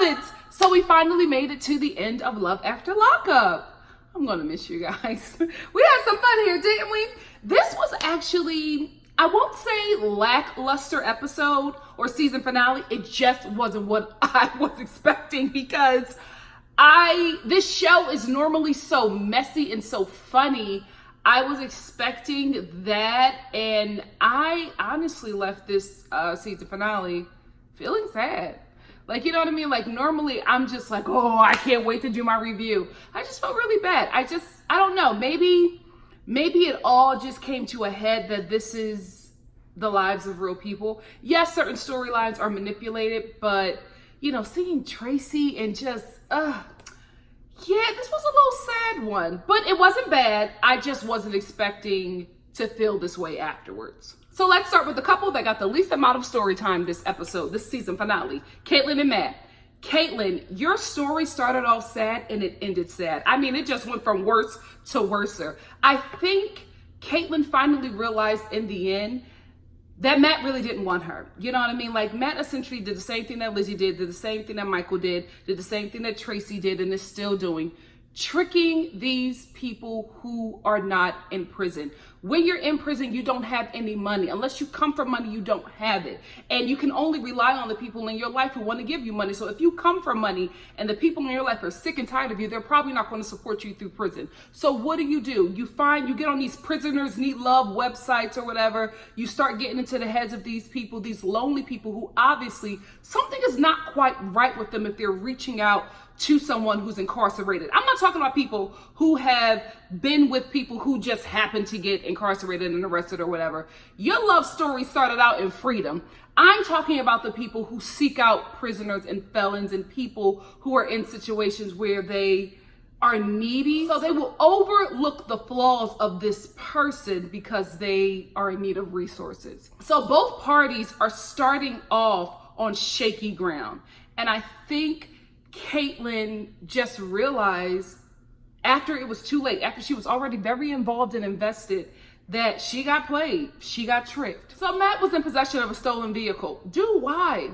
it. So we finally made it to the end of Love After Lockup. I'm gonna miss you guys. We had some fun here, didn't we? This was actually, I won't say lackluster episode or season finale. It just wasn't what I was expecting, because this show is normally so messy and so funny. I was expecting that, and I honestly left this season finale feeling sad. Like, you know what I mean? Like, normally I'm just like, oh, I can't wait to do my review. I just felt really bad. I don't know. Maybe it all just came to a head that this is the lives of real people. Yes, certain storylines are manipulated, but, you know, seeing Tracie and just, yeah, this was a little sad one. But it wasn't bad. I just wasn't expecting to feel this way afterwards. So let's start with the couple that got the least amount of story time this episode, this season finale, Caitlyn and Matt. Caitlyn, your story started off sad and it ended sad. I mean, it just went from worse to worser. I think Caitlyn finally realized in the end that Matt really didn't want her. You know what I mean? Like, Matt essentially did the same thing that Lizzie did the same thing that Michael did the same thing that Tracie did, and is still doing. Tricking these people who are not in prison. When you're in prison, you don't have any money. Unless you come from money, you don't have it. And you can only rely on the people in your life who want to give you money. So if you come from money and the people in your life are sick and tired of you, they're probably not going to support you through prison. So what do? You get on these prisoners need love websites or whatever. You start getting into the heads of these people, these lonely people who obviously something is not quite right with them if they're reaching out to someone who's incarcerated. I'm not talking about people who have been with people who just happen to get incarcerated and arrested or whatever. Your love story started out in freedom. I'm talking about the people who seek out prisoners and felons and people who are in situations where they are needy. So they will overlook the flaws of this person because they are in need of resources. So both parties are starting off on shaky ground. And I think Caitlyn just realized after it was too late, after she was already very involved and invested, that she got played, she got tricked. So Matt was in possession of a stolen vehicle. Dude, why?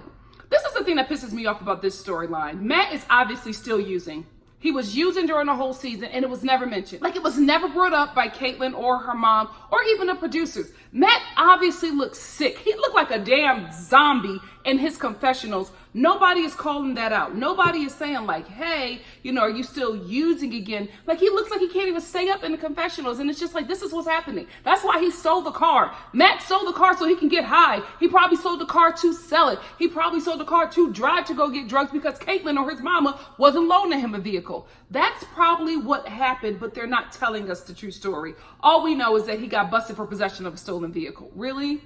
This is the thing that pisses me off about this storyline. Matt is obviously still using. He was using during the whole season, and it was never mentioned. Like, it was never brought up by Caitlyn or her mom or even the producers. Matt obviously looked sick. He looked like a damn zombie in his confessionals. Nobody is calling that out. Nobody is saying like, hey, you know, are you still using again? Like, he looks like he can't even stay up in the confessionals. And it's just like, this is what's happening. That's why he sold the car. Matt sold the car so he can get high. He probably sold the car to sell it. He probably sold the car to drive to go get drugs because Caitlyn or his mama wasn't loaning him a vehicle. That's probably what happened, but they're not telling us the true story. All we know is that he got busted for possession of a stolen vehicle. Really?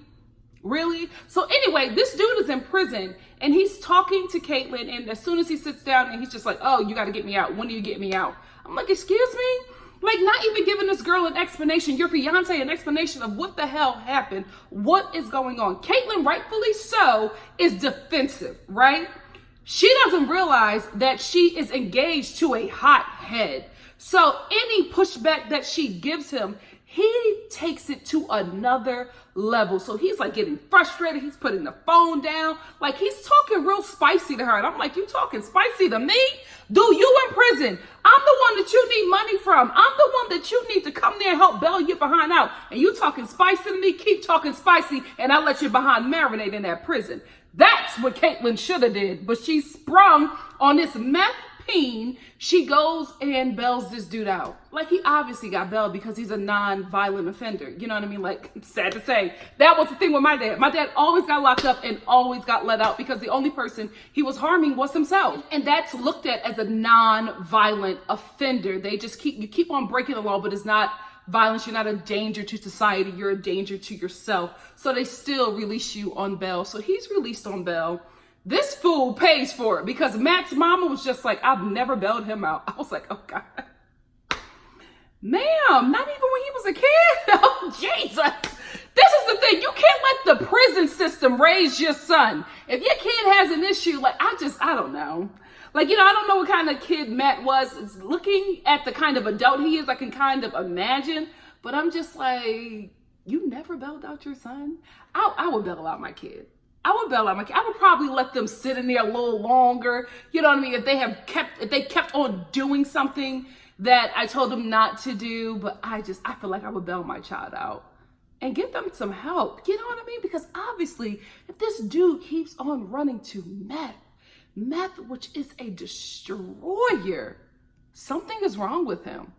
Really? So anyway, this dude is in prison and he's talking to Caitlyn, and as soon as he sits down and he's just like, oh, you got to get me out. When do you get me out? I'm like, excuse me? Like, not even giving this girl an explanation, your fiance, an explanation of what the hell happened. What is going on? Caitlyn, rightfully so, is defensive, right? She doesn't realize that she is engaged to a hothead. So any pushback that she gives him, he takes it to another level. So he's like getting frustrated. He's putting the phone down. Like, he's talking real spicy to her. And I'm like, you talking spicy to me? Dude, you in prison. I'm the one that you need money from. I'm the one that you need to come there and help bail your behind out. And you talking spicy to me? Keep talking spicy and I'll let your behind marinate in that prison. That's what Caitlyn should have did. But she sprung on this meth peen. She goes and bails this dude out. Like, he obviously got bailed because he's a non-violent offender. You know what I mean? Like, sad to say, that was the thing with my dad. My dad always got locked up and always got let out because the only person he was harming was himself. And that's looked at as a non-violent offender. They just you keep on breaking the law, but it's not violence. You're not a danger to society. You're a danger to yourself. So they still release you on bail. So he's released on bail. This fool pays for it because Matt's mama was just like, I've never bailed him out. I was like, oh God. Ma'am, not even when he was a kid? Oh, Jesus. This is the thing. You can't let the prison system raise your son. If your kid has an issue, like, I don't know. Like, you know, I don't know what kind of kid Matt was. It's looking at the kind of adult he is, I can kind of imagine. But I'm just like, you never bailed out your son? I would bail out my kid. I would bail out my kid. I would probably let them sit in there a little longer. You know what I mean? If they kept on doing something that I told them not to do, but I feel like I would bail my child out and give them some help. You know what I mean? Because obviously, if this dude keeps on running to meth, which is a destroyer, something is wrong with him.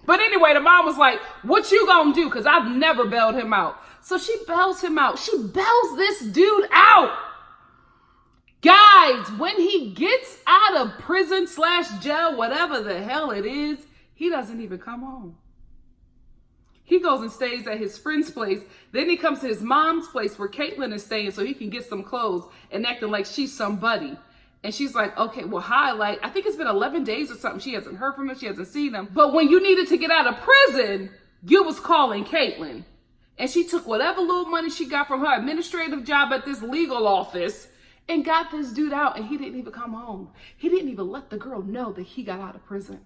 But anyway, the mom was like, what you gonna do? Because I've never bailed him out. So she bails him out. She bails this dude out. Guys, when he gets out of prison / jail, whatever the hell it is, he doesn't even come home. He goes and stays at his friend's place. Then he comes to his mom's place where Caitlin is staying so he can get some clothes and acting like she's somebody. And she's like, okay, well, hi, like, I think it's been 11 days or something. She hasn't heard from him. She hasn't seen him. But when you needed to get out of prison, you was calling Caitlin. And she took whatever little money she got from her administrative job at this legal office and got this dude out. And he didn't even come home. He didn't even let the girl know that he got out of prison.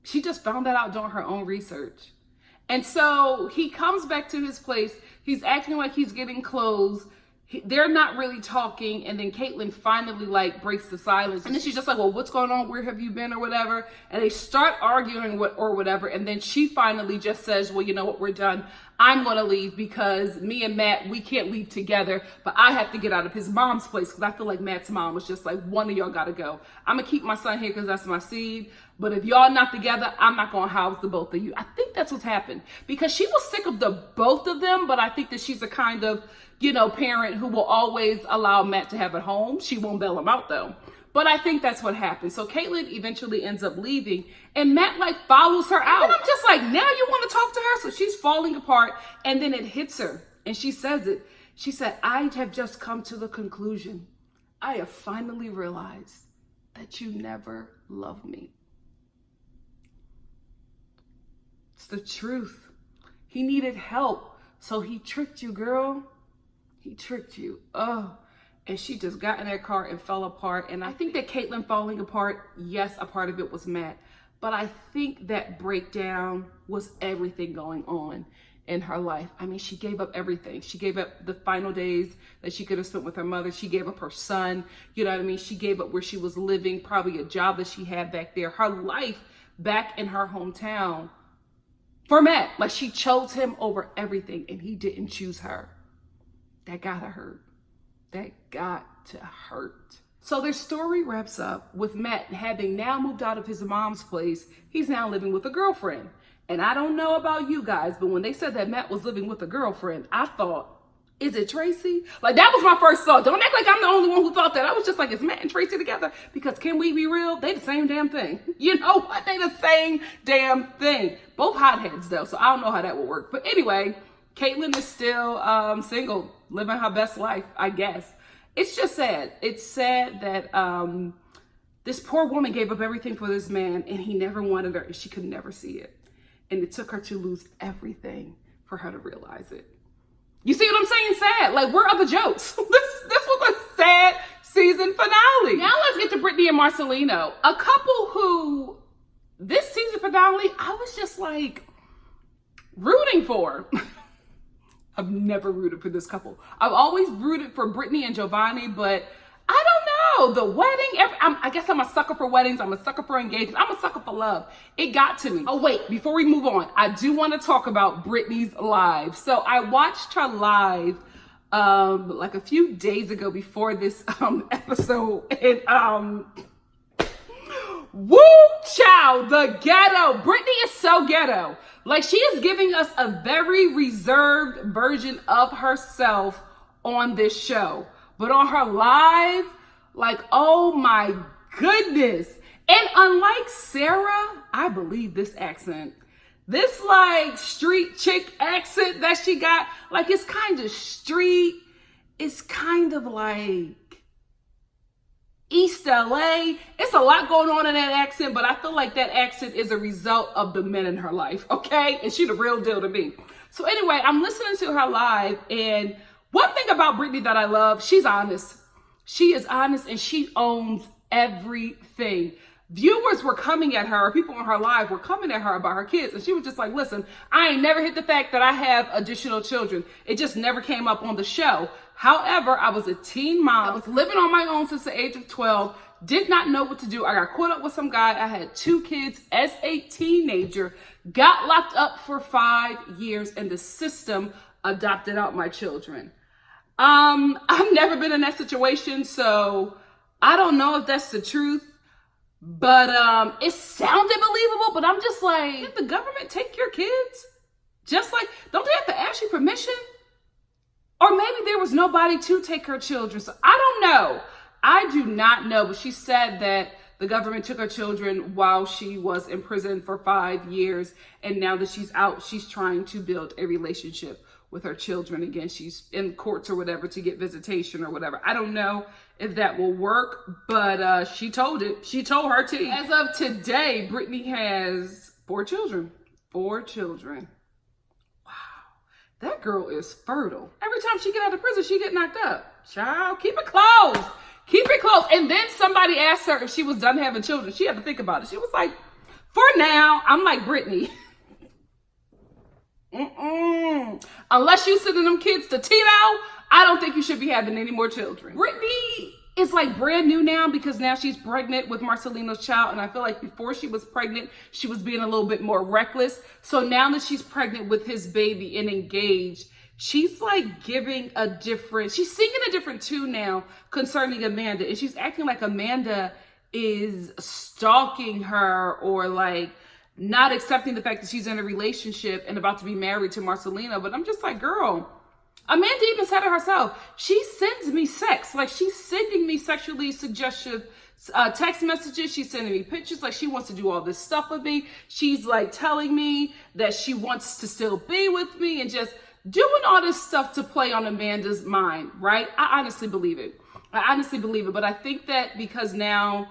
She just found that out doing her own research. And so he comes back to his place. He's acting like he's getting clothes. They're not really talking, and then Caitlin finally like breaks the silence, and then she's just like, well, what's going on, where have you been, or whatever, and they start arguing or whatever, and then she finally just says, well, you know what, we're done. I'm gonna leave because me and Matt, we can't leave together, but I have to get out of his mom's place because I feel like Matt's mom was just like, one of y'all gotta go. I'm gonna keep my son here because that's my seed, but if y'all not together, I'm not gonna house the both of you. I think that's what's happened because she was sick of the both of them, but I think that she's a kind of, you know, parent who will always allow Matt to have a home. She won't bail him out though. But I think that's what happened. So Caitlin eventually ends up leaving and Matt like follows her out. And I'm just like, now you want to talk to her? So she's falling apart and then it hits her and she says it. She said, I have just come to the conclusion. I have finally realized that you never loved me. It's the truth. He needed help. So he tricked you, girl. He tricked you. Oh, and she just got in that car and fell apart. And I think that Caitlin falling apart, yes, a part of it was Matt. But I think that breakdown was everything going on in her life. I mean, she gave up everything. She gave up the final days that she could have spent with her mother. She gave up her son. You know what I mean? She gave up where she was living, probably a job that she had back there. Her life back in her hometown for Matt. Like she chose him over everything and he didn't choose her. That gotta hurt. That got to hurt. So their story wraps up with Matt having now moved out of his mom's place. He's now living with a girlfriend. And I don't know about you guys, but when they said that Matt was living with a girlfriend, I thought, is it Tracie? Like that was my first thought. Don't act like I'm the only one who thought that. I was just like, is Matt and Tracie together? Because can we be real? They the same damn thing. You know what? They the same damn thing. Both hotheads though, so I don't know how that would work. But anyway, Caitlin is still single, living her best life, I guess. It's just sad. It's sad that this poor woman gave up everything for this man and he never wanted her and she could never see it. And it took her to lose everything for her to realize it. You see what I'm saying? Sad. Like, where are the jokes? This was a sad season finale. Now let's get to Brittany and Marcelino. A couple who, this season finale, I was just like rooting for. I've never rooted for this couple. I've always rooted for Brittany and Giovanni, but I don't know. The wedding, I guess I'm a sucker for weddings. I'm a sucker for engagements. I'm a sucker for love. It got to me. Oh, wait, before we move on, I do want to talk about Brittany's live. So I watched her live like a few days ago before this episode. And woo, child, the ghetto. Brittany is so ghetto. Like she is giving us a very reserved version of herself on this show. But on her live, like, oh my goodness. And unlike Sarah, I believe this accent. This like street chick accent that she got, like it's kind of street. It's kind of like East LA. It's a lot going on in that accent, but I feel like that accent is a result of the men in her life, okay? And she the real deal to me. So anyway, I'm listening to her live, and one thing about Brittany that I love, she's honest. She is honest and she owns everything. viewers were coming at her, or people in her live were coming at her about her kids. And she was just like, listen, I ain't never hit the fact that I have additional children. It just never came up on the show. However, I was a teen mom. I was living on my own since the age of 12. Did not know what to do. I got caught up with some guy. I had 2 kids as a teenager. Got locked up for 5 years, and the system adopted out my children. I've never been in that situation, so I don't know if that's the truth. But it sounded believable, but I'm just like, did the government take your kids? Just like, don't they have to ask you permission? Or maybe there was nobody to take her children. So I don't know. I do not know. But she said that the government took her children while she was in prison for 5 years. And now that she's out, she's trying to build a relationship with her children again. She's in courts or whatever to get visitation or whatever. I don't know if that will work, but she told it. She told her team. As of today, Brittany has 4 children. 4 children. Wow. That girl is fertile. Every time she get out of prison, she get knocked up. Child, keep it closed. Keep it close. And then somebody asked her if she was done having children. She had to think about it. She was like, for now, I'm like Brittany. Unless you sending them kids to Tito, I don't think you should be having any more children. Brittany is like brand new now because now she's pregnant with Marcelino's child. And I feel like before she was pregnant, she was being a little bit more reckless. So now that she's pregnant with his baby and engaged, she's like she's singing a different tune now concerning Amanda. And she's acting like Amanda is stalking her or like not accepting the fact that she's in a relationship and about to be married to Marcelino. But I'm just like, girl, Amanda even said it herself. She sends me sex. Like, she's sending me sexually suggestive text messages. She's sending me pictures. Like, she wants to do all this stuff with me. She's like telling me that she wants to still be with me and just doing all this stuff to play on Amanda's mind, right? I honestly believe it. But I think that because now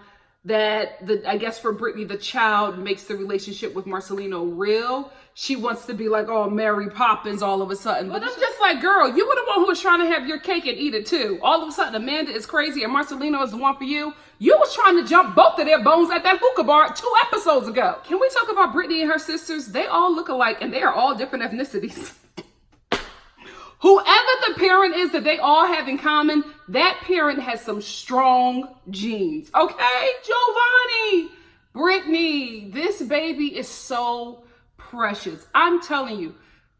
that I guess for Brittany, the child makes the relationship with Marcelino real, she wants to be like, oh, Mary Poppins all of a sudden. But I'm just like, girl, you were the one who was trying to have your cake and eat it too. All of a sudden, Amanda is crazy and Marcelino is the one for you. You was trying to jump both of their bones at that hookah bar 2 episodes ago. Can we talk about Brittany and her sisters? They all look alike and they are all different ethnicities. Whoever the parent is that they all have in common, that parent has some strong genes. Okay? Giovanni, Brittany, this baby is so precious. I'm telling you,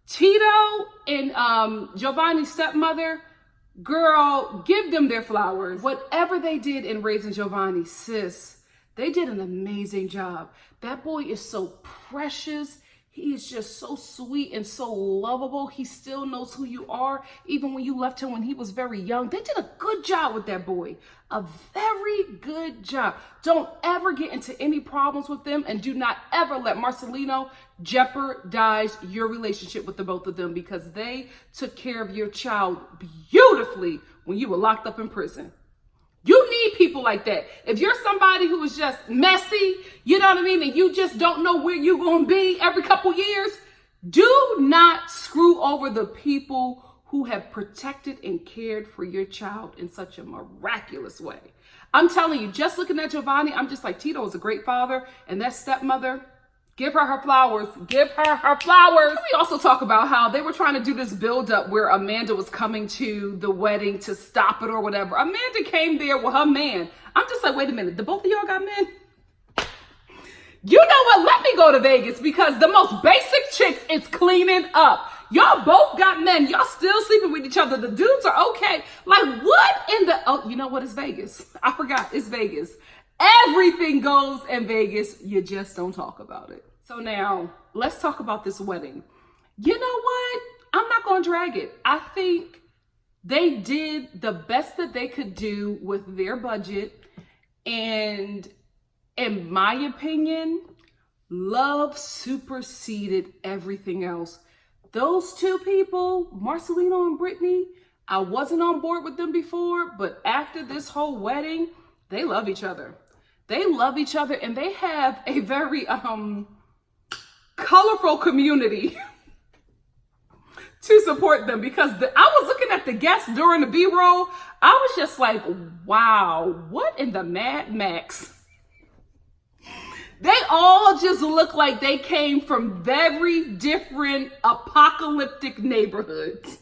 Tito and Giovanni's stepmother, girl, give them their flowers. Whatever they did in raising Giovanni, sis, they did an amazing job. That boy is so precious. He is just so sweet and so lovable. He still knows who you are, even when you left him when he was very young. They did a good job with that boy. A very good job. Don't ever get into any problems with them, and do not ever let Marcelino jeopardize your relationship with the both of them, because they took care of your child beautifully when you were locked up in prison. You need people like that. If you're somebody who is just messy, you know what I mean, and you just don't know where you're going to be every couple years, do not screw over the people who have protected and cared for your child in such a miraculous way. I'm telling you, just looking at Giovanni, I'm just like, Tito is a great father, and that stepmother, give her her flowers. Give her her flowers. We also talk about how they were trying to do this build-up where Amanda was coming to the wedding to stop it or whatever. Amanda came there with her man. I'm just like, wait a minute. The both of y'all got men? You know what? Let me go to Vegas, because the most basic chicks is cleaning up. Y'all both got men. Y'all still sleeping with each other. The dudes are okay. Like, what in the... Oh, you know what? It's Vegas. I forgot. It's Vegas. Everything goes in Vegas. You just don't talk about it. So now, let's talk about this wedding. You know what? I'm not going to drag it. I think they did the best that they could do with their budget. And in my opinion, love superseded everything else. Those 2 people, Marcelino and Brittany, I wasn't on board with them before, but after this whole wedding, they love each other. They love each other, and they have a very colorful community to support them, because I was looking at the guests during the B-roll. I was just like, wow, what in the Mad Max They all just look like they came from very different apocalyptic neighborhoods.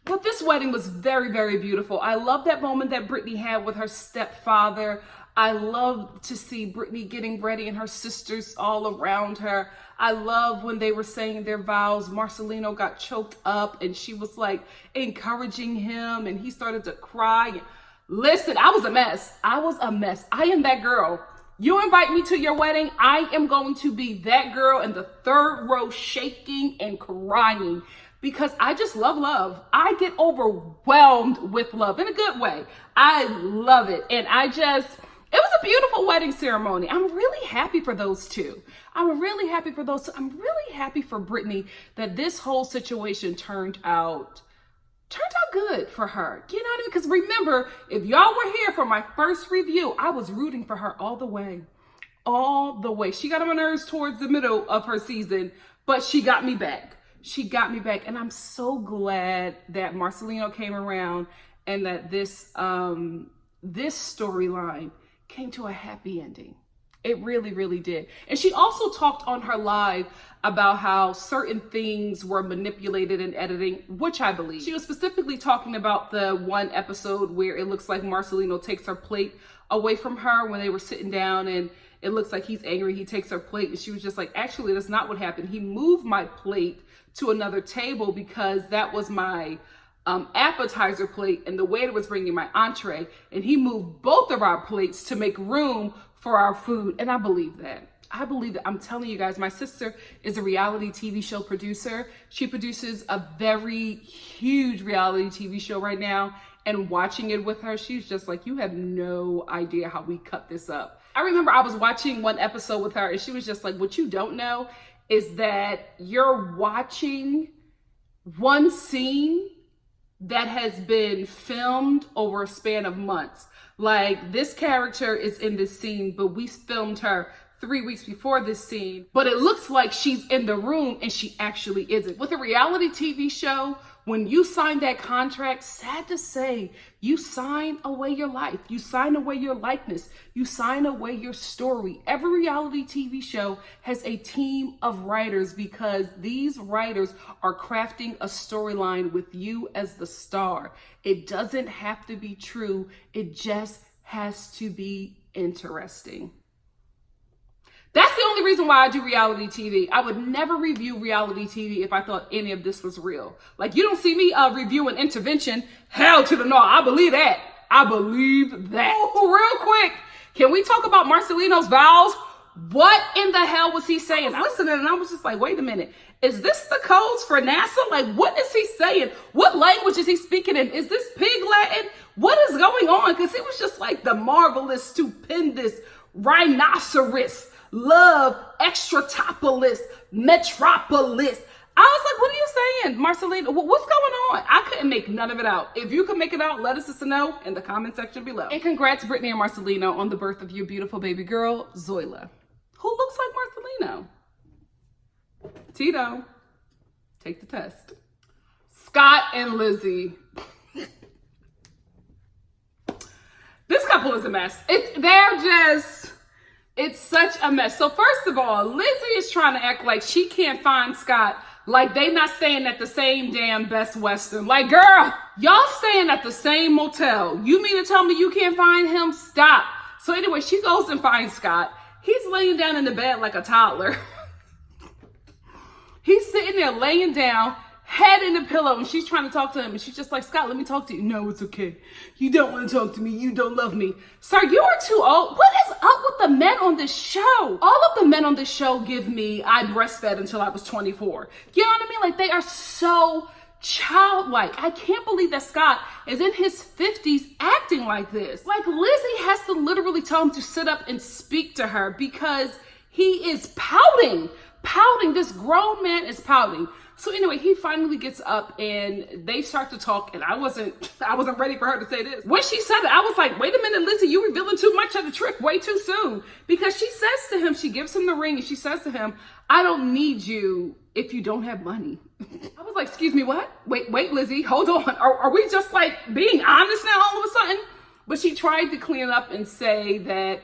But this wedding was very, very beautiful. I love that moment that Brittany had with her stepfather. I love to see Brittany getting ready and her sisters all around her. I love when they were saying their vows. Marcelino got choked up and she was like encouraging him and he started to cry. Listen, I was a mess. I was a mess. I am that girl. You invite me to your wedding, I am going to be that girl in the third row shaking and crying. Because I just love love. I get overwhelmed with love in a good way. I love it. And it was a beautiful wedding ceremony. I'm really happy for those two. I'm really happy for Brittany that this whole situation turned out good for her. You know what I mean? Because remember, if y'all were here for my first review, I was rooting for her all the way. All the way. She got on my nerves towards the middle of her season, but she got me back. She got me back, and I'm so glad that Marcelino came around and that this storyline came to a happy ending. It really, really did. And she also talked on her live about how certain things were manipulated in editing, which I believe. She was specifically talking about the one episode where it looks like Marcelino takes her plate away from her when they were sitting down, and it looks like he's angry. He takes her plate, and she was just like, actually, that's not what happened. He moved my plate to another table because that was my appetizer plate and the waiter was bringing my entree, and he moved both of our plates to make room for our food. And I believe that. I'm telling you guys, my sister is a reality TV show producer. She produces a very huge reality TV show right now, and watching it with her, she's just like, you have no idea how we cut this up. I remember I was watching one episode with her and she was just like, what you don't know is that you're watching one scene that has been filmed over a span of months. Like, this character is in this scene, but we filmed her 3 weeks before this scene, but it looks like she's in the room and she actually isn't. With a reality TV show, when you sign that contract, sad to say, you sign away your life. You sign away your likeness. You sign away your story. Every reality TV show has a team of writers because these writers are crafting a storyline with you as the star. It doesn't have to be true. It just has to be interesting. That's the only reason why I do reality TV. I would never review reality TV if I thought any of this was real. Like, you don't see me reviewing Intervention. Hell to the no. I believe that. I believe that. Oh, real quick, can we talk about Marcelino's vows? What in the hell was he saying? I was listening and I was just like, wait a minute. Is this the codes for NASA? Like, what is he saying? What language is he speaking in? Is this pig Latin? What is going on? Because it was just like the marvelous, stupendous, rhinoceros, love, extratopolis, metropolis. I was like, what are you saying, Marcelino? What's going on? I couldn't make none of it out. If you can make it out, let us know in the comment section below. And congrats, Brittany and Marcelino, on the birth of your beautiful baby girl, Zoila, who looks like Marcelino. Tito, take the test. Scott and Lizzie. This couple is a mess. It's such a mess. So first of all, Lizzie is trying to act like she can't find Scott, like they not staying at the same damn Best Western. Like, girl, y'all staying at the same motel. You mean to tell me you can't find him? Stop. So anyway, she goes and finds Scott. He's laying down in the bed like a toddler. He's sitting there laying down, head in the pillow, and she's trying to talk to him, and she's just like, Scott, let me talk to you. No, it's okay. You don't want to talk to me. You don't love me. Sir, you are too old. What is up with the men on this show? All of the men on this show give me, I breastfed until I was 24. You know what I mean? Like, they are so childlike. I can't believe that Scott is in his 50s acting like this. Like, Lizzie has to literally tell him to sit up and speak to her because he is pouting. This grown man is pouting. So anyway, he finally gets up and they start to talk, and I wasn't ready for her to say this. When she said it, I was like, wait a minute, Lizzie, you revealing too much of the trick way too soon. Because she says to him, she gives him the ring, and she says to him, I don't need you if you don't have money. I was like, excuse me, what? Wait, Lizzie, hold on. Are we just like being honest now all of a sudden? But she tried to clean it up and say that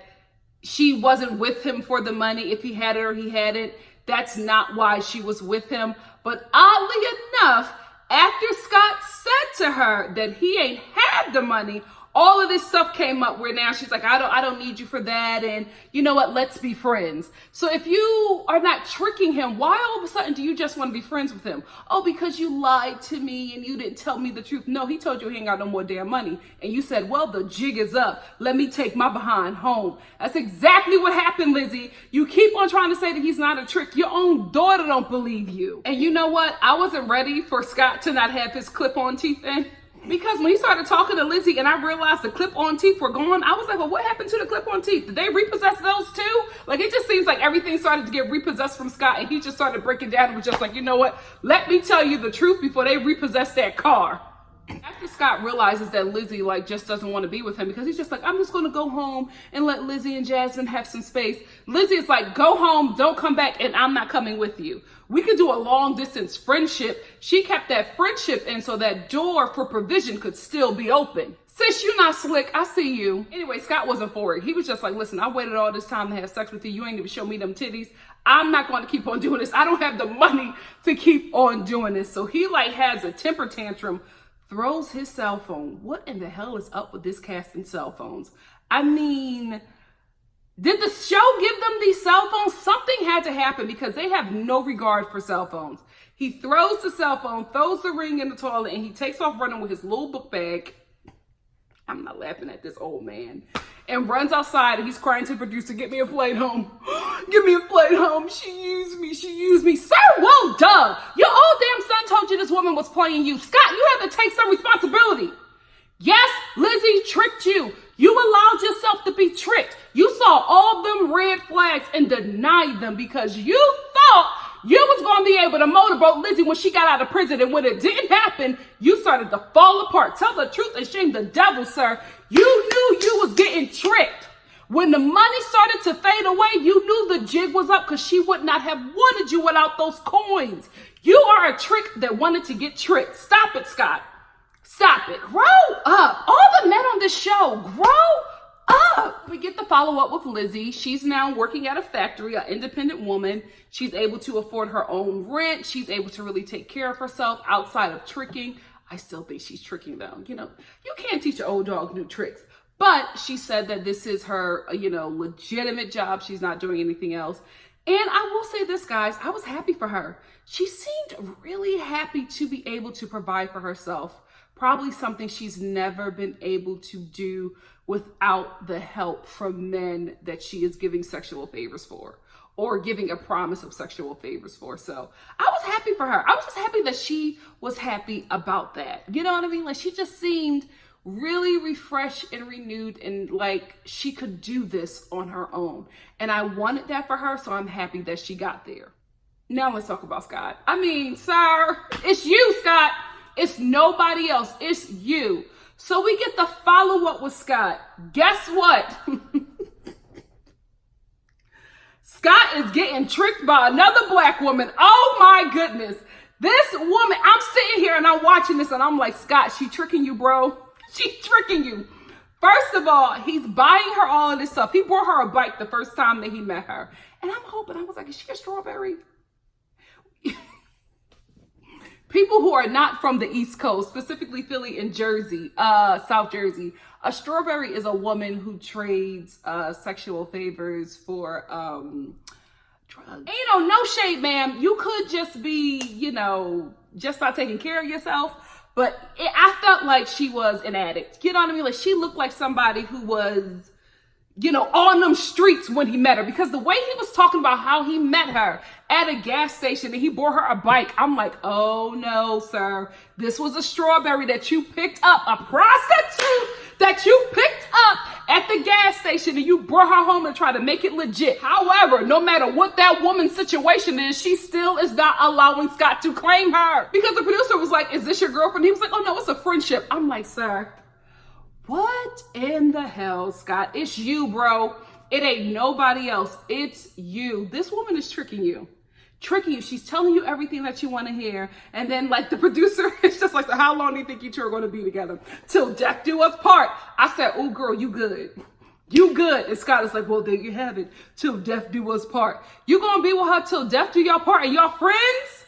she wasn't with him for the money. If he had it or he hadn't, that's not why she was with him. But oddly enough, after Scott said to her that he ain't had the money, all of this stuff came up where now she's like, I don't need you for that. And you know what? Let's be friends. So if you are not tricking him, why all of a sudden do you just want to be friends with him? Oh, because you lied to me and you didn't tell me the truth. No, he told you he ain't got no more damn money. And you said, well, the jig is up. Let me take my behind home. That's exactly what happened, Lizzie. You keep on trying to say that he's not a trick. Your own daughter don't believe you. And you know what? I wasn't ready for Scott to not have his clip-on teeth in. Because when he started talking to Lizzie and I realized the clip-on teeth were gone, I was like, well, what happened to the clip-on teeth? Did they repossess those too? Like, it just seems like everything started to get repossessed from Scott and he just started breaking down and was just like, you know what? Let me tell you the truth before they repossess that car. After Scott realizes that Lizzie just doesn't want to be with him because he's just like, I'm just going to go home and let Lizzie and Jasmine have some space. Lizzie is like, go home, don't come back, and I'm not coming with you. We could do a long distance friendship. She kept that friendship in so that door for provision could still be open. Sis, you're not slick. I see you. Anyway, Scott wasn't for it. He was just like, listen, I waited all this time to have sex with you. You ain't even show me them titties. I'm not going to keep on doing this. I don't have the money to keep on doing this. So he has a temper tantrum, throws his cell phone. What in the hell is up with this cast and cell phones? I mean, did the show give them these cell phones? Something had to happen because they have no regard for cell phones. He throws the cell phone, throws the ring in the toilet, and he takes off running with his little book bag. I'm not laughing at this old man. And runs outside and he's crying to the producer, get me a flight home. Get me a flight home. She used me. She used me. Sir, well done. Your old damn son told you this woman was playing you. Scott, you have to take some responsibility. Yes, Lizzie tricked you. You allowed yourself to be tricked. You saw all them red flags and denied them because you thought you was going to be able to motorboat Lizzie when she got out of prison. And when it didn't happen, you started to fall apart. Tell the truth and shame the devil, sir. You knew you was getting tricked. When the money started to fade away, you knew the jig was up because she would not have wanted you without those coins. You are a trick that wanted to get tricked. Stop it, Scott. Stop it. Grow up. All the men on this show, grow up. We get the follow-up with Lizzie. She's now working at a factory, an independent woman. She's able to afford her own rent. She's able to really take care of herself outside of tricking. I still think she's tricking though. You know, you can't teach an old dog new tricks. But she said that this is her, legitimate job. She's not doing anything else. And I will say this, guys, I was happy for her. She seemed really happy to be able to provide for herself. Probably something she's never been able to do without the help from men that she is giving sexual favors for or giving a promise of sexual favors for. So I was happy for her. I was just happy that she was happy about that. You know what I mean? Like, she just seemed really refreshed and renewed and like she could do this on her own. And I wanted that for her, so I'm happy that she got there. Now let's talk about Scott. I mean, sir, it's you, Scott. It's nobody else. It's you. So we get the follow-up with Scott. Guess what? Scott is getting tricked by another black woman. Oh my goodness. This woman, I'm sitting here and I'm watching this and I'm like, Scott, she tricking you, bro. She's tricking you. First of all, he's buying her all of this stuff. He bought her a bike the first time that he met her. And I'm hoping, I was like, is she a strawberry? People who are not from the East Coast, specifically Philly and Jersey, South Jersey, a strawberry is a woman who trades sexual favors for drugs. And no shade, ma'am. You could just be, just not taking care of yourself. But I felt like she was an addict. You know what I mean? Like, she looked like somebody who was, on them streets when he met her. Because the way he was talking about how he met her at a gas station and he bought her a bike, I'm like, oh no, sir. This was a strawberry that you picked up, a prostitute that you picked up at the gas station and you brought her home and tried to make it legit. However, no matter what that woman's situation is, she still is not allowing Scott to claim her. Because the producer was like, is this your girlfriend? He was like, oh no, it's a friendship. I'm like, sir, what in the hell, Scott? It's you, bro. It ain't nobody else. It's you. This woman is tricking you. Tricking you. She's telling you everything that you want to hear. And then like the producer, it's just like, so how long do you think you two are going to be together? Till death do us part. I said, oh girl, you good. You good. And Scott is like, well, there you have it. Till death do us part. You gonna be with her till death do y'all part and y'all friends?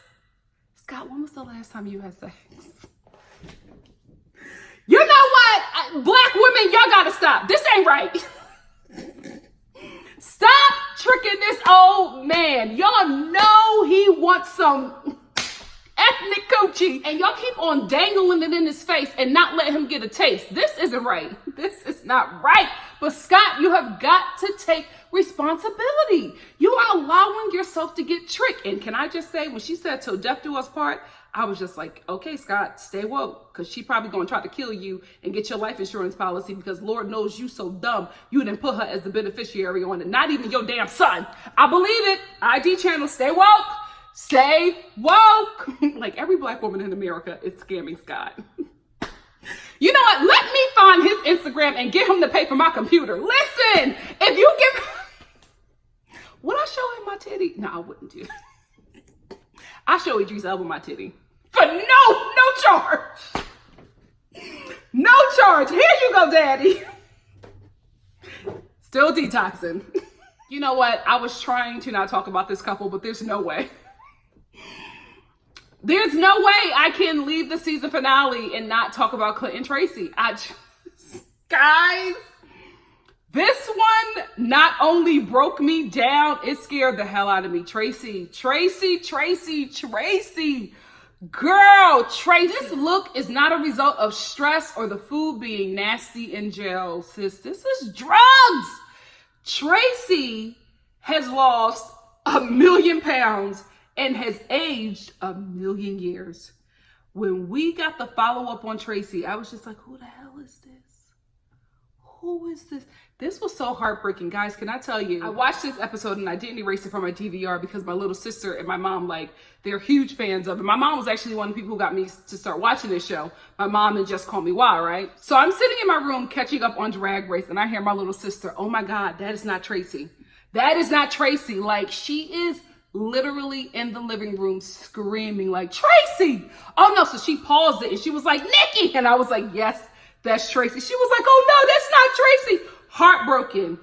Scott, when was the last time you had sex? You know what? Black women, y'all gotta stop. This ain't right. Stop tricking this old man. Y'all know he wants some ethnic coochie. And y'all keep on dangling it in his face and not let him get a taste. This isn't right. This is not right. But Scott, you have got to take responsibility. You are allowing yourself to get tricked. And can I just say, when she said till death do us part, I was just like, okay, Scott, stay woke. Because she probably going to try to kill you and get your life insurance policy because Lord knows you so dumb. You didn't put her as the beneficiary on it. Not even your damn son. I believe it. ID channel, stay woke. Stay woke. Like every black woman in America is scamming Scott. You know what? Let me find his Instagram and get him to pay for my computer. Listen, if you give... Would I show him my titty? No, I wouldn't do. I show Idris Elba my titty. For no charge. No charge. Here you go, daddy. Still detoxing. You know what? I was trying to not talk about this couple, but there's no way. There's no way I can leave the season finale and not talk about Clint and Tracie. Guys, this one not only broke me down, it scared the hell out of me. Tracie. Girl, Tracie. This look is not a result of stress or the food being nasty in jail, sis. This is drugs. Tracie has lost 1 million pounds and has aged 1 million years. When we got the follow-up on Tracie, I was just like, who the hell is this? Who is this? This was so heartbreaking. Guys, can I tell you, I watched this episode and I didn't erase it from my DVR because my little sister and my mom, like, they're huge fans of it. My mom was actually one of the people who got me to start watching this show. My mom and Just Call Me Why, right? So I'm sitting in my room catching up on Drag Race and I hear my little sister, oh my God, that is not Tracie. That is not Tracie. Like, she is literally in the living room screaming like, Tracie! Oh no, so she paused it and she was like, Nikki! And I was like, yes, that's Tracie. She was like, oh no, that's not Tracie. Heartbroken.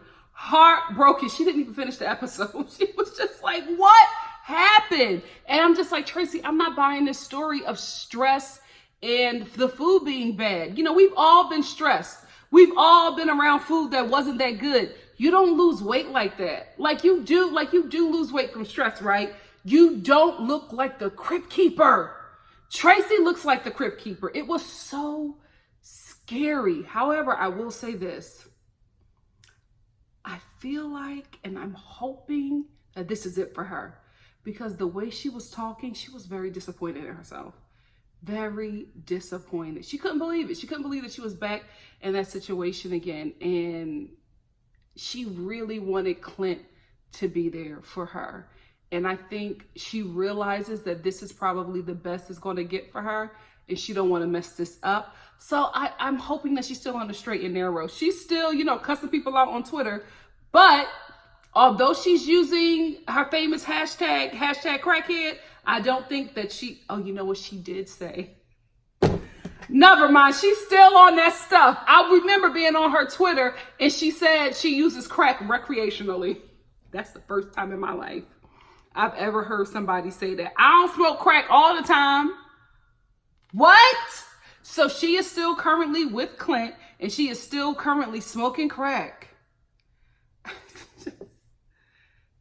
She didn't even finish the episode. She was just like, what happened? And I'm just like, Tracie, I'm not buying this story of stress and the food being bad. You know, we've all been stressed. We've all been around food that wasn't that good. You don't lose weight like that. Like you do lose weight from stress, right? You don't look like the Crypt Keeper. Tracie looks like the Crypt Keeper. It was so scary. However, I will say this. I feel like, and I'm hoping that this is it for her, because the way she was talking, she was very disappointed in herself. Very disappointed. She couldn't believe it. She couldn't believe that she was back in that situation again. And she really wanted Clint to be there for her. And I think she realizes that this is probably the best it's going to get for her. And she don't want to mess this up. So I'm hoping that she's still on the straight and narrow. She's still, you know, cussing people out on Twitter. But although she's using her famous hashtag crackhead, I don't think that she, oh, you know what she did say? Never mind, she's still on that stuff. I remember being on her Twitter and she said she uses crack recreationally. That's the first time in my life I've ever heard somebody say that. I don't smoke crack all the time. What? So she is still currently with Clint and she is still currently smoking crack.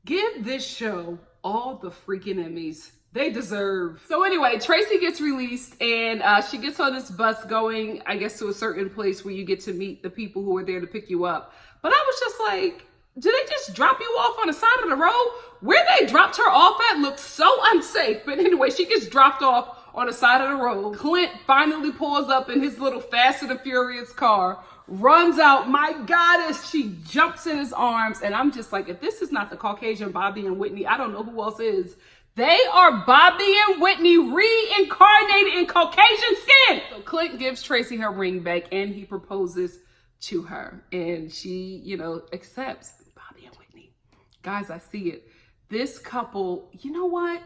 Give this show all the freaking Emmys they deserve. So anyway, Tracie gets released and she gets on this bus going, I guess, to a certain place where you get to meet the people who are there to pick you up. But I was just like, did they just drop you off on the side of the road? Where they dropped her off at looked so unsafe. But anyway, she gets dropped off on the side of the road. Clint finally pulls up in his little Fast and the Furious car, runs out. My goddess, she jumps in his arms. And I'm just like, if this is not the Caucasian Bobby and Whitney, I don't know who else is. They are Bobby and Whitney reincarnated in Caucasian skin. So Clint gives Tracie her ring back and he proposes to her. And she, you know, accepts. Bobby and Whitney. Guys, I see it. This couple, you know what?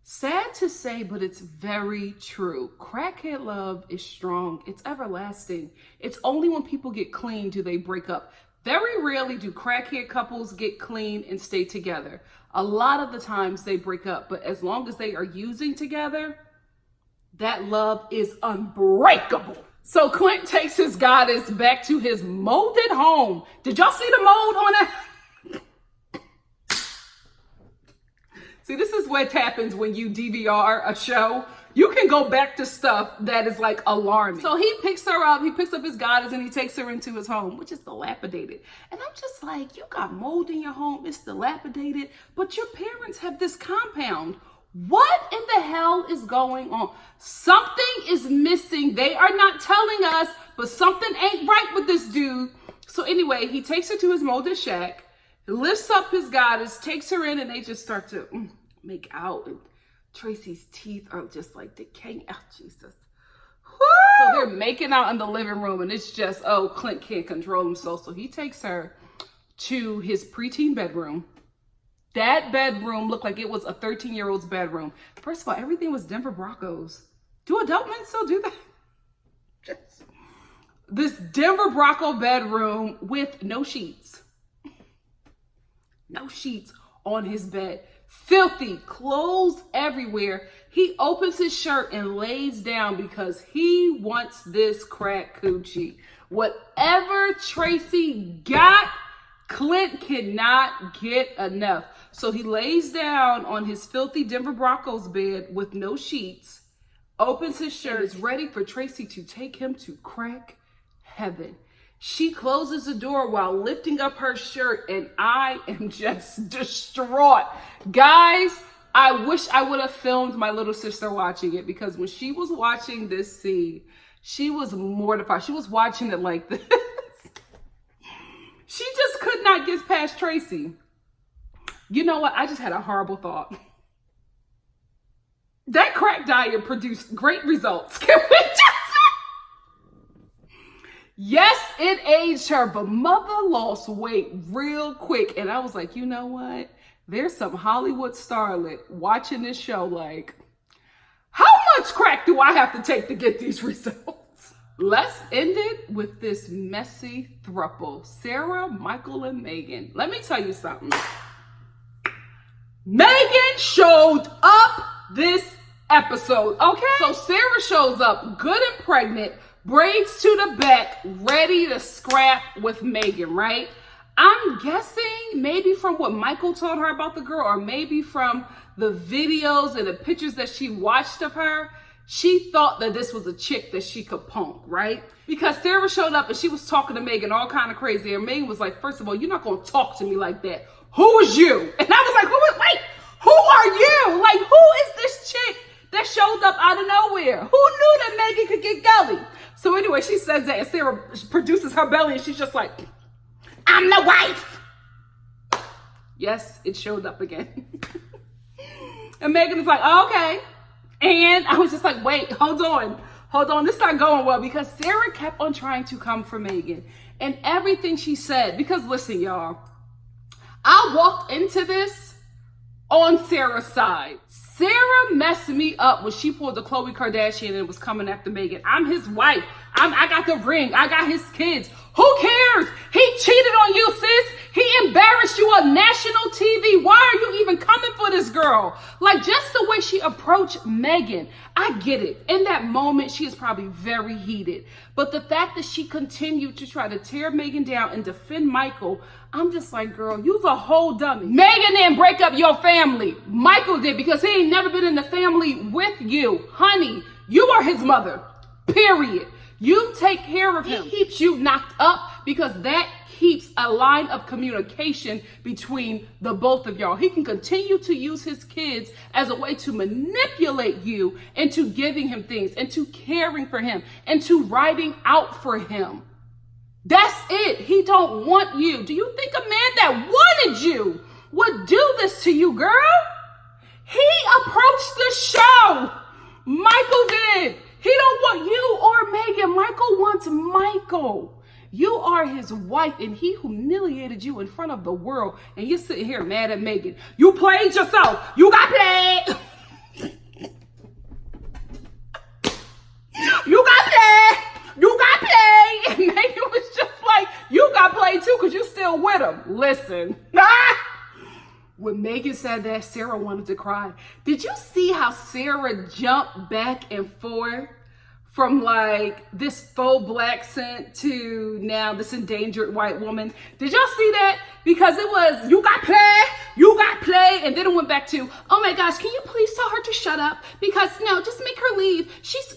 Sad to say, but it's very true. Crackhead love is strong. It's everlasting. It's only when people get clean do they break up. Very rarely do crackhead couples get clean and stay together. A lot of the times they break up, but as long as they are using together, that love is unbreakable. So Clint takes his goddess back to his molded home. Did y'all see the mold on it? See, this is what happens when you DVR a show. You can go back to stuff that is like alarming. So he picks up his goddess and he takes her into his home, which is dilapidated. And I'm just like, you got mold in your home, it's dilapidated, but your parents have this compound. What in the hell is going on? Something is missing. They are not telling us, but something ain't right with this dude. So anyway, he takes her to his molded shack, lifts up his goddess, takes her in, and they just start to make out. And Tracie's teeth are just like decaying. Oh, Jesus. Woo! So they're making out in the living room, and it's just, oh, Clint can't control himself. So he takes her to his preteen bedroom. That bedroom looked like it was a 13-year-old's bedroom. First of all, everything was Denver Broncos. Do adult men still do that? Just this Denver Bronco bedroom with no sheets. No sheets on his bed. Filthy, clothes everywhere. He opens his shirt and lays down because he wants this crack coochie. Whatever Tracie got, Clint cannot get enough. So he lays down on his filthy Denver Broncos bed with no sheets, opens his shirt, is ready for Tracie to take him to crack heaven. She closes the door while lifting up her shirt, and I am just distraught. Guys, I wish I would have filmed my little sister watching it, because when she was watching this scene, she was mortified. She was watching it like this. She just could not get past Tracie. You know what? I just had a horrible thought. That crack diet produced great results. Can we just... Yes, it aged her, but mother lost weight real quick. And I was like, you know what? There's some Hollywood starlet watching this show like, how much crack do I have to take to get these results? Let's end it with this messy throuple. Sarah, Michael, and Megan. Let me tell you something. Megan showed up this episode, okay? So Sarah shows up good and pregnant, braids to the back, ready to scrap with Megan, right? I'm guessing maybe from what Michael told her about the girl, or maybe from the videos and the pictures that she watched of her, she thought that this was a chick that she could punk, right? Because Sarah showed up and she was talking to Megan all kind of crazy. And Megan was like, first of all, you're not going to talk to me like that. Who is you? And I was like, wait, who are you? Like, who is this chick that showed up out of nowhere? Who knew that Megan could get gully? So anyway, she says that, and Sarah produces her belly, and she's just like, I'm the wife. Yes, it showed up again. And Megan is like, oh, okay. And I was just like, wait, hold on. This is not going well, because Sarah kept on trying to come for Megan. And everything she said, because listen, y'all, I walked into this on Sarah's side. Sarah messed me up when she pulled the Khloe Kardashian and was coming after Megan. I'm his wife. I got the ring. I got his kids. Who cares? He cheated on you, sis. He embarrassed you on national TV. Why are you even coming for this girl? Like, just the way she approached Megan. I get it. In that moment, she is probably very heated. But the fact that she continued to try to tear Megan down and defend Michael, I'm just like, girl, you's a whole dummy. Megan didn't break up your family. Michael did, because he ain't never been in the family with you. Honey, you are his mother. Period. You take care of him. He keeps you knocked up because that keeps a line of communication between the both of y'all. He can continue to use his kids as a way to manipulate you into giving him things, into caring for him, into riding out for him. That's it. He don't want you. Do you think a man that wanted you would do this to you, girl? He approached the show. Michael did. He don't want you or Megan. Michael wants Michael. You are his wife, and he humiliated you in front of the world, and you're sitting here mad at Megan. You played yourself. You got played. You got played. You got played. And Megan was just like, you got played too, because you still with him. Listen. When Megan said that, Sarah wanted to cry. Did you see how Sarah jumped back and forth from like this faux black scent to now this endangered white woman? Did y'all see that? Because it was, you got play, and then it went back to, oh my gosh, can you please tell her to shut up? Because no, just make her leave.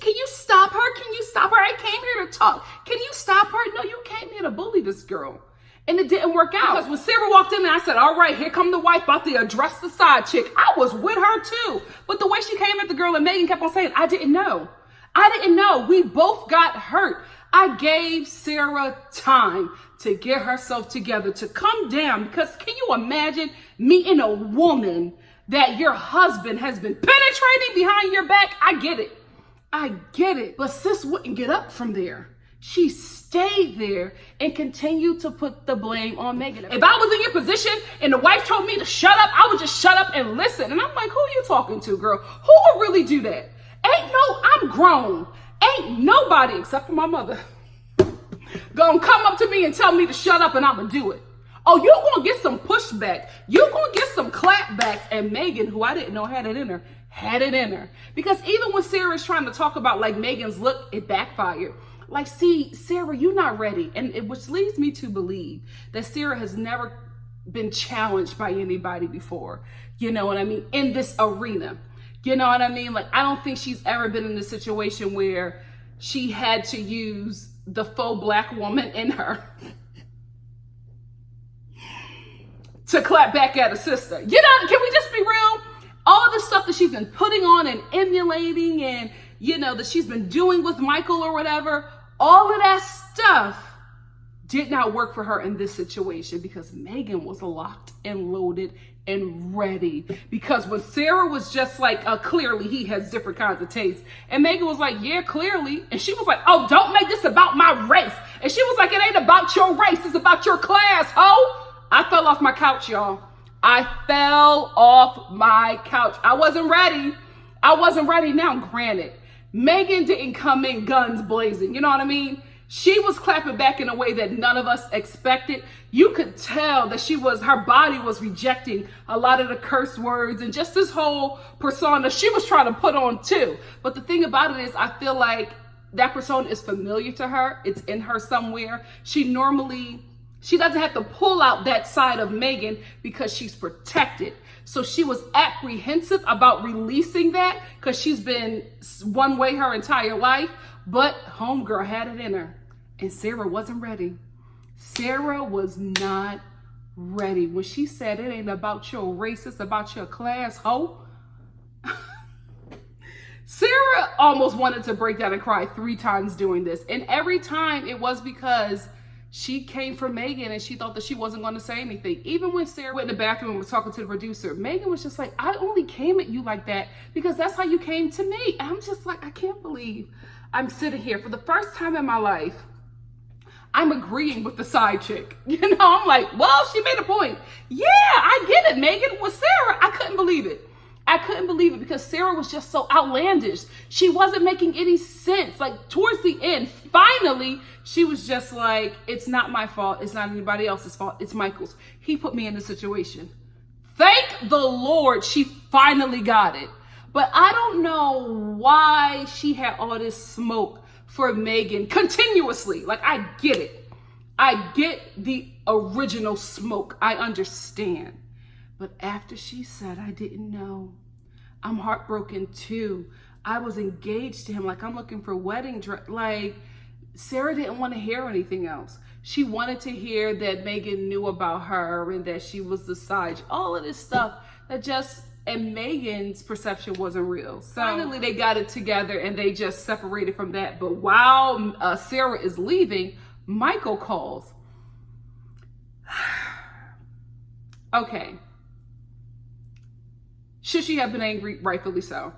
Can you stop her? Can you stop her? I came here to talk. Can you stop her? No, you came here to bully this girl. And it didn't work out. Because when Sarah walked in and I said, all right, here come the wife about to address the side chick, I was with her too. But the way she came at the girl and Megan kept on saying, I didn't know. We both got hurt. I gave Sarah time to get herself together, to come down. Because can you imagine meeting a woman that your husband has been penetrating behind your back? I get it. But sis wouldn't get up from there. She stayed there and continued to put the blame on Megan. If I was in your position and the wife told me to shut up, I would just shut up and listen. And I'm like, who are you talking to, girl? Who would really do that? I'm grown. Ain't nobody except for my mother gonna come up to me and tell me to shut up and I'm gonna do it. Oh, you're gonna get some pushback. You're gonna get some clapbacks. And Megan, who I didn't know had it in her. Because even when Sarah's trying to talk about like Megan's look, it backfired. Like, see, Sarah, you're not ready. And which leads me to believe that Sarah has never been challenged by anybody before. You know what I mean? In this arena. You know what I mean? Like, I don't think she's ever been in a situation where she had to use the faux black woman in her to clap back at a sister. You know, can we just be real? All the stuff that she's been putting on and emulating and, you know, that she's been doing with Michael or whatever, all of that stuff did not work for her in this situation because Megan was locked and loaded and ready. Because when Sarah was just like, clearly he has different kinds of tastes. And Megan was like, yeah, clearly. And she was like, oh, don't make this about my race. And she was like, it ain't about your race. It's about your class, ho. I fell off my couch, y'all. I fell off my couch. I wasn't ready. Now, granted, Megan didn't come in guns blazing. You know what I mean? She was clapping back in a way that none of us expected. You could tell that her body was rejecting a lot of the curse words and just this whole persona she was trying to put on too. But the thing about it is, I feel like that persona is familiar to her. It's in her somewhere. She doesn't have to pull out that side of Megan because she's protected. So she was apprehensive about releasing that because she's been one way her entire life. But homegirl had it in her. And Sarah wasn't ready. Sarah was not ready. When she said it ain't about your race, it's about your class, ho. Sarah almost wanted to break down and cry 3 times doing this. And every time it was because she came for Megan and she thought that she wasn't going to say anything. Even when Sarah went in the bathroom and was talking to the producer, Megan was just like, I only came at you like that because that's how you came to me. And I'm just like, I can't believe I'm sitting here for the first time in my life. I'm agreeing with the side chick. You know, I'm like, well, she made a point. Yeah, I get it, Megan. With Sarah, I couldn't believe it. Because Sarah was just so outlandish. She wasn't making any sense. Like towards the end, finally, she was just like, it's not my fault. It's not anybody else's fault. It's Michael's. He put me in this situation. Thank the Lord she finally got it. But I don't know why she had all this smoke for Megan continuously. Like, I get it. I get the original smoke. I understand. But after she said, I didn't know, I'm heartbroken too. I was engaged to him. Like, I'm looking for wedding dress. Like, Sarah didn't want to hear anything else. She wanted to hear that Megan knew about her and that she was the side. All of this stuff that just... And Megan's perception wasn't real. So finally, they got it together and they just separated from that. But while Sarah is leaving, Michael calls. Okay. Should she have been angry? Rightfully so.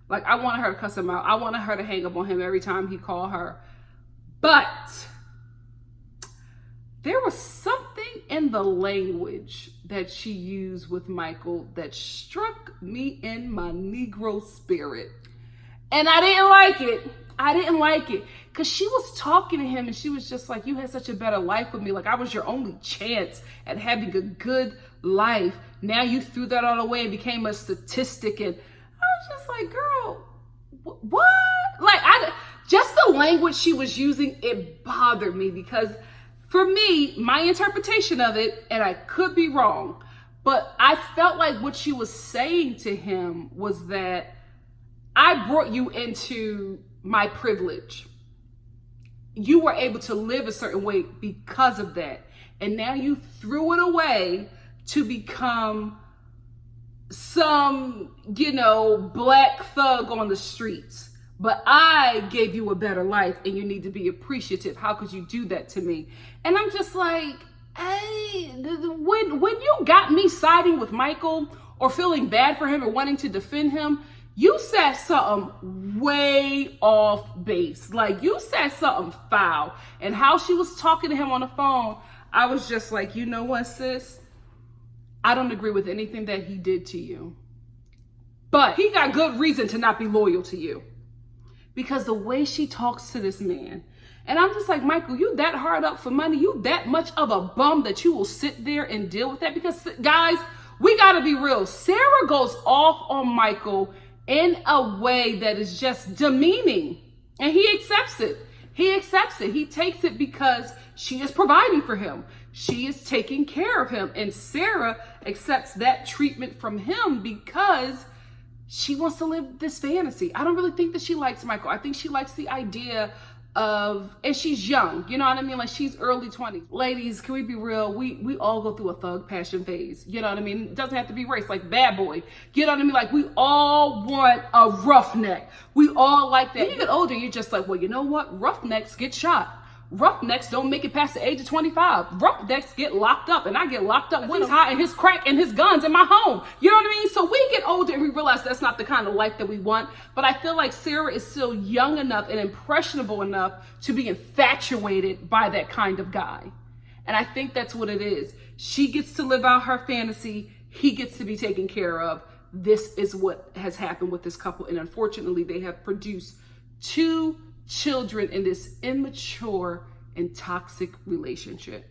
Like, I wanted her to cuss him out. I wanted her to hang up on him every time he called her. But there was something in the language that she used with Michael that struck me in my Negro spirit. And I didn't like it. I didn't like it because she was talking to him and she was just like, you had such a better life with me. Like I was your only chance at having a good life. Now you threw that all away and became a statistic. And I was just like, girl, what? Like just the language she was using, it bothered me because for me, my interpretation of it, and I could be wrong, but I felt like what she was saying to him was that I brought you into my privilege. You were able to live a certain way because of that. And now you threw it away to become some, black thug on the streets. But I gave you a better life and you need to be appreciative. How could you do that to me? And I'm just like, hey, when you got me siding with Michael or feeling bad for him or wanting to defend him, you said something way off base. Like you said something foul. And how she was talking to him on the phone, I was just like, you know what, sis? I don't agree with anything that he did to you. But he got good reason to not be loyal to you. Because the way she talks to this man, and I'm just like, Michael, you that hard up for money? You that much of a bum that you will sit there and deal with that? Because guys, we gotta be real. Sarah goes off on Michael in a way that is just demeaning. And he accepts it. He accepts it. He takes it because she is providing for him. She is taking care of him. And Sarah accepts that treatment from him because she wants to live this fantasy. I don't really think that she likes Michael. I think she likes the idea of, and she's young, you know what I mean? Like she's early 20s. Ladies, can we be real? We all go through a thug passion phase. You know what I mean? It doesn't have to be race, like bad boy. You know what I mean? Like we all want a roughneck. We all like that. When you get older, you're just like, well, you know what? Roughnecks get shot. Roughnecks don't make it past the age of 25. Roughnecks get locked up, and I get locked up with his high and his crack and his guns in my home. You know what I mean? So we get older and we realize that's not the kind of life that we want. But I feel like Sarah is still young enough and impressionable enough to be infatuated by that kind of guy. And I think that's what it is. She gets to live out her fantasy. He gets to be taken care of. This is what has happened with this couple. And unfortunately, they have produced 2 children in this immature and toxic relationship.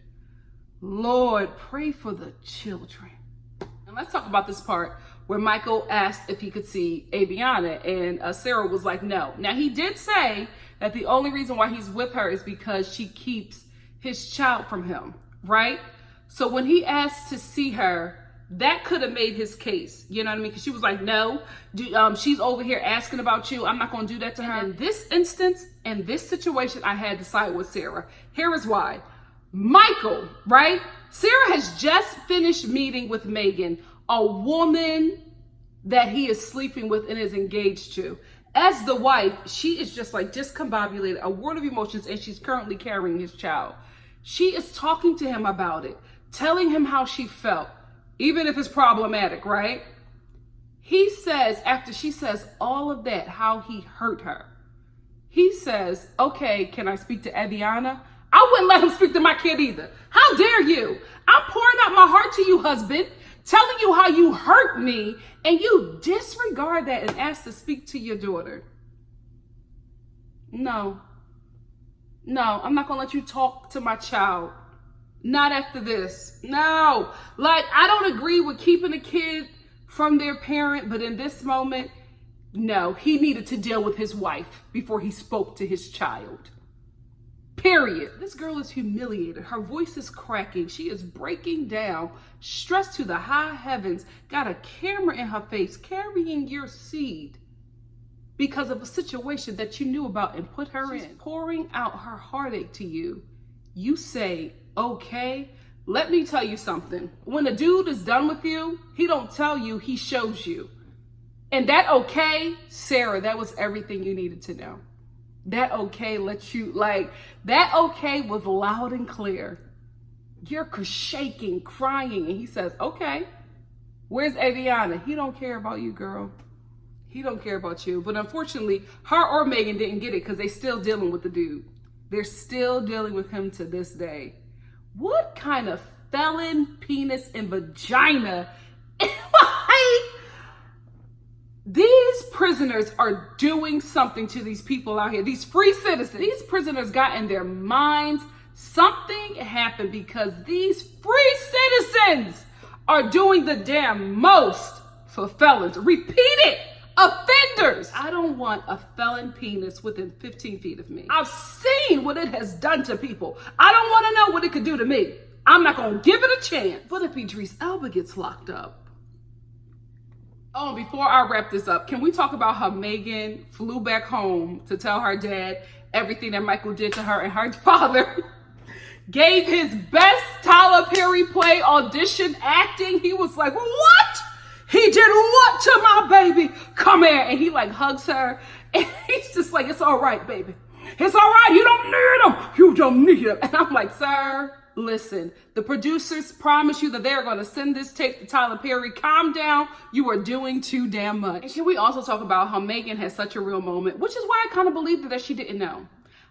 Lord, pray for the children. And let's talk about this part where Michael asked if he could see Aviana, and Sarah was like, no. Now, he did say that the only reason why he's with her is because she keeps his child from him, right? So when he asked to see her, that could have made his case. You know what I mean? Because she was like, no, she's over here asking about you. I'm not going to do that to her. In this instance, in this situation, I had to side with Sarah. Here is why. Michael, right? Sarah has just finished meeting with Megan, a woman that he is sleeping with and is engaged to. As the wife, she is just like discombobulated, a world of emotions, and she's currently carrying his child. She is talking to him about it, telling him how she felt. Even if it's problematic, right? He says, after she says all of that, how he hurt her, he says, okay, can I speak to Aviana? I wouldn't let him speak to my kid either. How dare you? I'm pouring out my heart to you, husband, telling you how you hurt me, and you disregard that and ask to speak to your daughter. No, I'm not gonna let you talk to my child. Not after this. No. Like, I don't agree with keeping a kid from their parent, but in this moment, no. He needed to deal with his wife before he spoke to his child. Period. This girl is humiliated. Her voice is cracking. She is breaking down, stressed to the high heavens, got a camera in her face, carrying your seed because of a situation that you knew about and put her in. Pouring out her heartache to you. You say, okay, let me tell you something. When a dude is done with you, he don't tell you, he shows you. And that okay, Sarah, that was everything you needed to know. That okay let you, that okay was loud and clear. You're shaking, crying, and he says, okay, where's Aviana? He don't care about you, girl. He don't care about you. But unfortunately, her or Megan didn't get it because they still dealing with the dude. They're still dealing with him to this day. What kind of felon penis and vagina? Like, these prisoners are doing something to these people out here, these free citizens. These prisoners got in their minds something happened because these free citizens are doing the damn most for felons. Repeat it. Offenders. I don't want a felon penis within 15 feet of me. I've seen what it has done to people. I don't want to know what it could do to me. I'm not going to give it a chance. What if Idris Elba gets locked up? Oh, before I wrap this up, can we talk about how Megan flew back home to tell her dad everything that Michael did to her, and her father gave his best Tyler Perry play audition acting? He was like, what? He did what to my baby? Come here. And he like hugs her. And he's just like, it's all right, baby. It's all right. You don't need him. You don't need him. And I'm like, sir, listen, the producers promise you that they're going to send this tape to Tyler Perry. Calm down. You are doing too damn much. And can we also talk about how Megan has such a real moment, which is why I kind of believed her that she didn't know.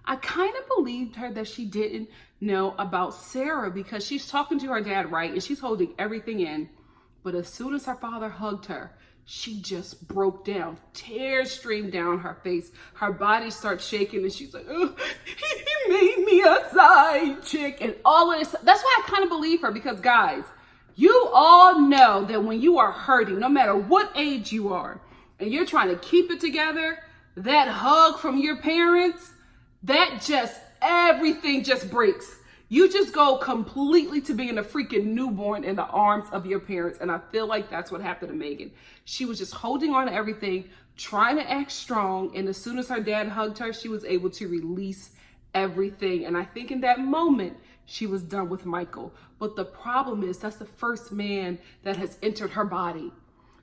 I kind of believed her that she didn't know about Sarah because she's talking to her dad, right? And she's holding everything in. But as soon as her father hugged her, she just broke down. Tears streamed down her face. Her body starts shaking and she's like, oh, he made me a side chick and all of this. That's why I kind of believe her because, guys, you all know that when you are hurting, no matter what age you are, and you're trying to keep it together, that hug from your parents, that just, everything just breaks. You just go completely to being a freaking newborn in the arms of your parents. And I feel like that's what happened to Megan. She was just holding on to everything, trying to act strong. And as soon as her dad hugged her, she was able to release everything. And I think in that moment, she was done with Michael. But the problem is that's the first man that has entered her body.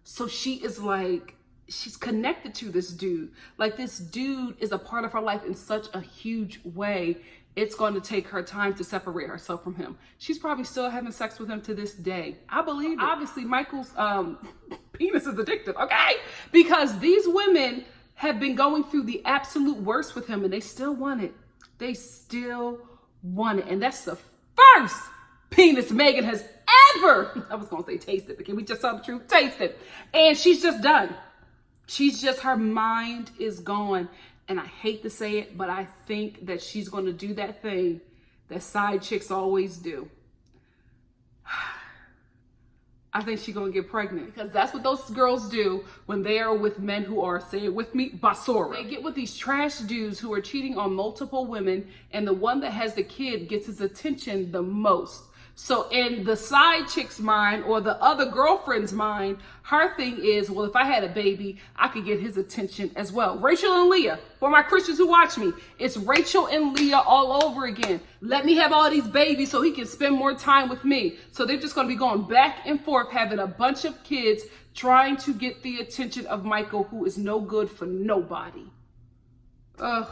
So she is like, she's connected to this dude. Like this dude is a part of her life in such a huge way. It's going to take her time to separate herself from him. She's probably still having sex with him to this day. I believe it. Obviously, Michael's penis is addictive, okay? Because these women have been going through the absolute worst with him and they still want it. They still want it. And that's the first penis Megan has ever, I was going to say tasted, but can we just tell the truth? Tasted. And she's just done. She's just, her mind is gone. And I hate to say it, but I think that she's going to do that thing that side chicks always do. I think she's going to get pregnant because that's what those girls do when they are with men who are, say it with me, basura. They get with these trash dudes who are cheating on multiple women, and the one that has the kid gets his attention the most. So in the side chick's mind or the other girlfriend's mind, her thing is, well, if I had a baby, I could get his attention as well. Rachel and Leah, for my Christians who watch me, it's Rachel and Leah all over again. Let me have all these babies so he can spend more time with me. So they're just going to be going back and forth, having a bunch of kids trying to get the attention of Michael, who is no good for nobody. Ugh.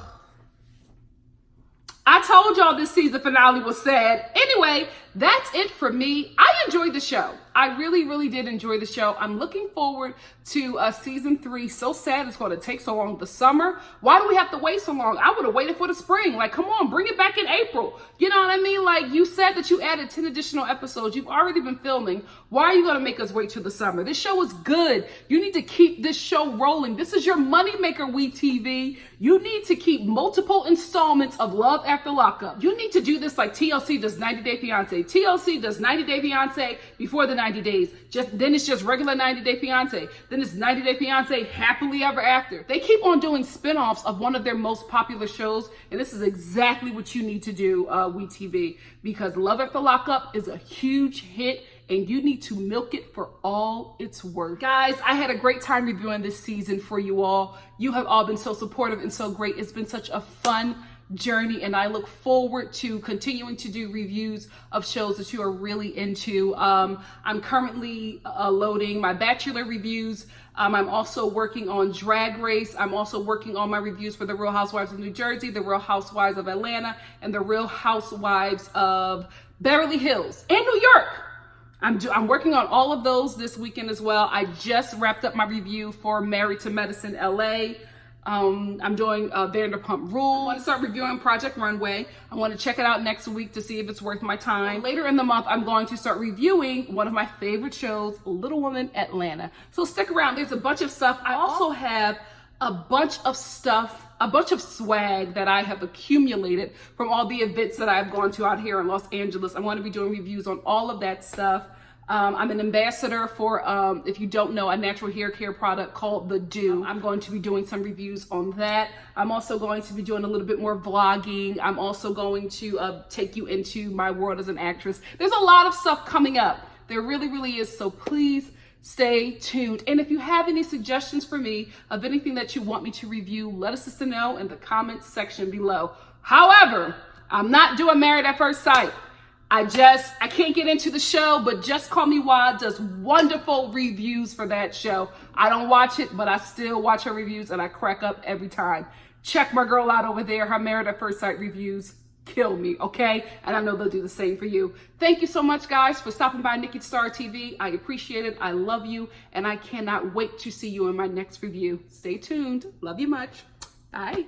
I told y'all this season finale was sad. Anyway, that's it for me. I enjoyed the show. I really, really did enjoy the show. I'm looking forward to season 3. So sad it's going to take so long. The summer. Why do we have to wait so long? I would have waited for the spring. Like, come on, bring it back in April. You know what I mean? Like, you said that you added 10 additional episodes. You've already been filming. Why are you going to make us wait till the summer? This show is good. You need to keep this show rolling. This is your moneymaker, WeTV. You need to keep multiple installments of Love After Lockup. You need to do this like TLC does 90 Day Fiance. TLC does 90 Day Fiance before the 90 days. Then it's just regular 90 Day Fiance. Then it's 90 Day Fiance Happily Ever After. They keep on doing spinoffs of one of their most popular shows, and this is exactly what you need to do, WeTV, because Love After Lockup is a huge hit, and you need to milk it for all it's worth. Guys, I had a great time reviewing this season for you all. You have all been so supportive and so great. It's been such a fun journey, and I look forward to continuing to do reviews of shows that you are really into. I'm currently loading my Bachelor reviews. I'm also working on Drag Race. I'm also working on my reviews for The Real Housewives of New Jersey, The Real Housewives of Atlanta, and The Real Housewives of Beverly Hills and New York. I'm working on all of those this weekend as well. I just wrapped up my review for Married to Medicine LA. I'm doing Vanderpump Rules. I want to start reviewing Project Runway. I want to check it out next week to see if it's worth my time. Later in the month, I'm going to start reviewing one of my favorite shows, Little Women Atlanta. So stick around. There's a bunch of stuff. I also have a bunch of stuff, a bunch of swag that I have accumulated from all the events that I've gone to out here in Los Angeles. I'm going to be doing reviews on all of that stuff. I'm an ambassador for, if you don't know, a natural hair care product called The Dew. I'm going to be doing some reviews on that. I'm also going to be doing a little bit more vlogging. I'm also going to take you into my world as an actress. There's a lot of stuff coming up. There really, really is. So please stay tuned. And if you have any suggestions for me of anything that you want me to review, let us know in the comments section below. However, I'm not doing Married at First Sight. I can't get into the show, but Just Call Me Wad does wonderful reviews for that show. I don't watch it, but I still watch her reviews and I crack up every time. Check my girl out over there. Her Married at First Sight reviews kill me, okay? And I know they'll do the same for you. Thank you so much, guys, for stopping by NikkiStar TV. I appreciate it. I love you, and I cannot wait to see you in my next review. Stay tuned. Love you much. Bye.